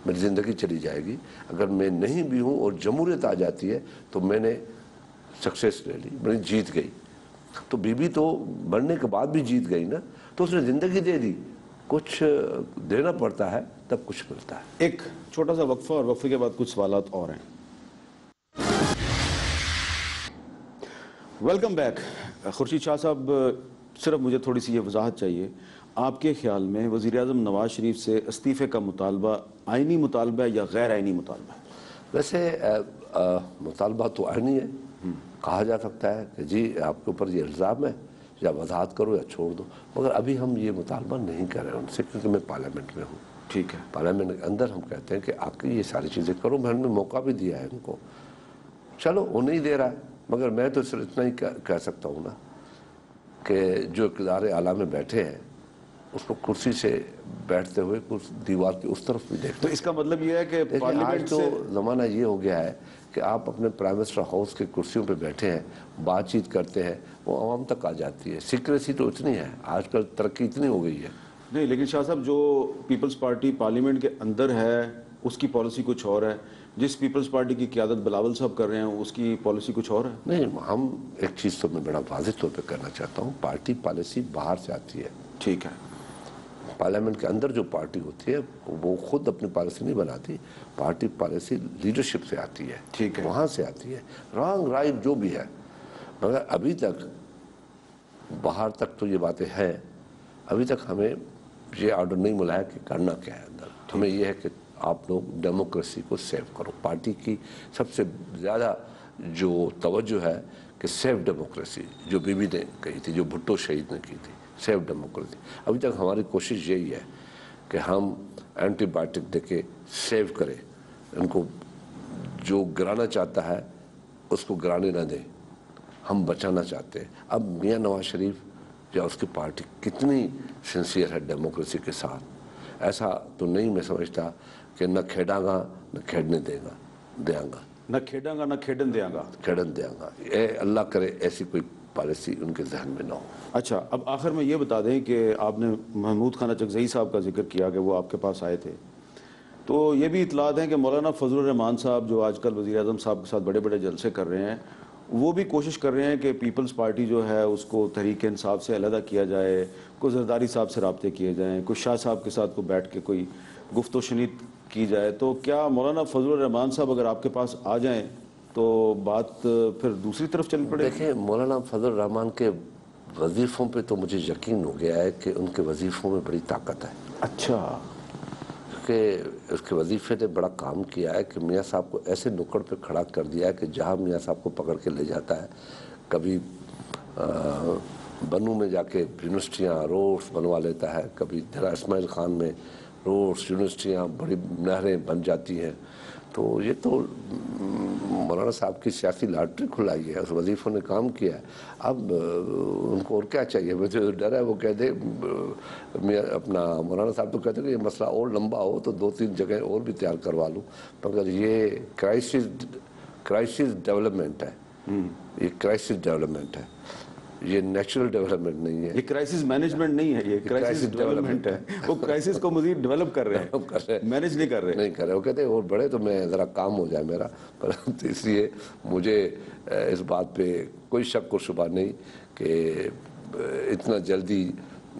میری زندگی چلی جائے گی. اگر میں نہیں بھی ہوں اور جمہوریت آ جاتی ہے تو میں نے سکسیس لے لی میں جیت گئی. تو بی بی تو مرنے کے بعد بھی جیت گئی نا. تو اس نے زندگی دے دی. کچھ دینا پڑتا ہے تب کچھ ملتا ہے. ایک چھوٹا سا وقفہ اور وقفے کے بعد کچھ سوالات اور ہیں. Welcome back. خورشید شاہ صاحب صرف مجھے تھوڑی سی یہ وضاحت چاہیے. آپ کے خیال میں وزیر اعظم نواز شریف سے استعفے کا مطالبہ آئینی مطالبہ ہے یا غیر آئینی مطالبہ ہے؟ ویسے مطالبہ تو آئینی ہے. کہا جا سکتا ہے کہ جی آپ کے اوپر یہ الزام ہے یا وضاحت کرو یا چھوڑ دو. مگر ابھی ہم یہ مطالبہ نہیں کر رہے ہیں ان سے کیونکہ میں پارلیمنٹ میں ہوں. ٹھیک ہے. پارلیمنٹ کے اندر ہم کہتے ہیں کہ آپ کی یہ ساری چیزیں کرو. میں نے موقع بھی دیا ہے ان کو. چلو وہ نہیں دے رہا ہے مگر میں تو صرف اتنا ہی کہہ سکتا ہوں نا کہ جو اقتدار اعلیٰ میں بیٹھے ہیں اس کو کرسی سے بیٹھتے ہوئے دیوار کی اس طرف بھی دیکھتے. تو اس کا مطلب یہ ہے کہ آج تو زمانہ یہ ہو گیا ہے کہ آپ اپنے پرائم منسٹر ہاؤس کے کرسیوں پہ بیٹھے ہیں بات چیت کرتے ہیں وہ عوام تک آ جاتی ہے. سیکریسی تو اتنی ہے آج کل ترقی اتنی ہو گئی ہے. نہیں لیکن شاہ صاحب جو پیپلز پارٹی پارلیمنٹ کے اندر ہے اس کی پالیسی کچھ اور ہے. جس پیپلز پارٹی کی قیادت بلاول صاحب کر رہے ہیں اس کی پالیسی کچھ اور ہے. نہیں ہم ایک چیز تو میں بڑا واضح طور پہ کرنا چاہتا ہوں. پارٹی پالیسی باہر سے آتی ہے. ٹھیک ہے. پارلیمنٹ کے اندر جو پارٹی ہوتی ہے وہ خود اپنی پالیسی نہیں بناتی. پارٹی پالیسی لیڈرشپ سے آتی ہے. ٹھیک ہے. وہاں سے آتی ہے. رانگ رائٹ جو بھی ہے. مگر ابھی تک باہر تک تو یہ باتیں ہیں. ابھی تک ہمیں یہ آرڈر نہیں ملا ہے کہ کرنا کیا ہے اندر. ہمیں یہ ہے کہ آپ لوگ ڈیموکریسی کو سیو کرو. پارٹی کی سب سے زیادہ جو توجہ ہے کہ سیو ڈیموکریسی جو بی بی نے کہی تھی جو بھٹو شہید نے کی تھی سیو ڈیموکریسی. ابھی تک ہماری کوشش یہی ہے کہ ہم اینٹی بایوٹک دے کے سیو کریں. ان کو جو گرانا چاہتا ہے اس کو گرانے نہ دیں. ہم بچانا چاہتے ہیں. اب میاں نواز شریف یا اس کی پارٹی کتنی سنسیئر ہے ڈیموکریسی کے ساتھ. ایسا تو نہیں میں سمجھتا کہ نہ کھیڑاں گا نہ کھیڑنے دیاں گا. نہ کھیڑاں گا نہ کھیڑن دیاں گا. کھیڑن دیاں گا. اے اللہ کرے ایسی کوئی پالیسی ان کے ذہن میں نہ ہو. اچھا اب آخر میں یہ بتا دیں کہ آپ نے محمود خان اچکزئی صاحب کا ذکر کیا کہ وہ آپ کے پاس آئے تھے. تو یہ بھی اطلاعات ہیں کہ مولانا فضل الرحمان صاحب جو آج کل وزیر اعظم صاحب کے ساتھ بڑے بڑے جلسے کر رہے ہیں وہ بھی کوشش کر رہے ہیں کہ پیپلز پارٹی جو ہے اس کو تحریک انصاف سے علیحدہ کیا جائے. کوئی زرداری صاحب سے رابطے کیے جائیں. کوئی شاہ صاحب کے ساتھ کو بیٹھ کے کوئی گفت و شنید کی جائے. تو کیا مولانا فضل الرحمان صاحب اگر آپ کے پاس آ جائیں تو بات پھر دوسری طرف چل پڑے؟ دیکھیں مولانا فضل الرحمان کے وظیفوں پہ تو مجھے یقین ہو گیا ہے کہ ان کے وظیفوں میں بڑی طاقت ہے. اچھا. کہ اس کے وظیفے نے بڑا کام کیا ہے کہ میاں صاحب کو ایسے نکڑ پہ کھڑا کر دیا ہے کہ جہاں میاں صاحب کو پکڑ کے لے جاتا ہے. کبھی بنو میں جا کے یونیورسٹیاں روڈس بنوا لیتا ہے. کبھی ڈیرہ اسماعیل خان میں روڈس یونیورسٹیاں بڑی نہریں بن جاتی ہیں. تو یہ تو مولانا صاحب کی سیاسی لاٹری کھلائی ہے, اس وظیفوں نے کام کیا ہے. اب ان کو اور کیا چاہیے؟ مجھے ڈر ہے وہ کہہ دے, اپنا مولانا صاحب تو کہتے ہیں کہ یہ مسئلہ اور لمبا ہو تو 2-3 جگہ اور بھی تیار کروا لوں, مگر یہ کرائسس ڈیولپمنٹ ہے, یہ کرائسس ڈیولپمنٹ ہے, یہ نیچرل ڈیولپمنٹ نہیں ہے, یہ کرائسس مینجمنٹ نہیں ہے, یہ کرائسس ڈیولپمنٹ ہے. وہ کرائسس کو مزید ڈیولپ کر رہے ہیں, مینج نہیں کر رہے. وہ کہتے ہیں اور بڑے تو میں ذرا کام ہو جائے میرا. پر اس لیے مجھے اس بات پہ کوئی شک و شبہ نہیں کہ اتنا جلدی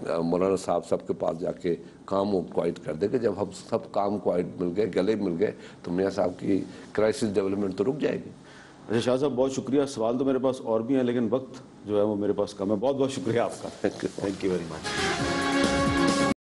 مولانا صاحب سب کے پاس جا کے کام کو کوائٹ کر دے کہ جب ہم سب کام کوائٹ مل گئے, گلے مل گئے, تو میاں صاحب کی کرائسس ڈیولپمنٹ تو رک جائے گی. اچھا شاہ صاحب بہت شکریہ. سوال تو میرے پاس اور بھی ہیں لیکن وقت جو ہے وہ میرے پاس کم ہے. بہت بہت شکریہ آپ کا. Thank you very much.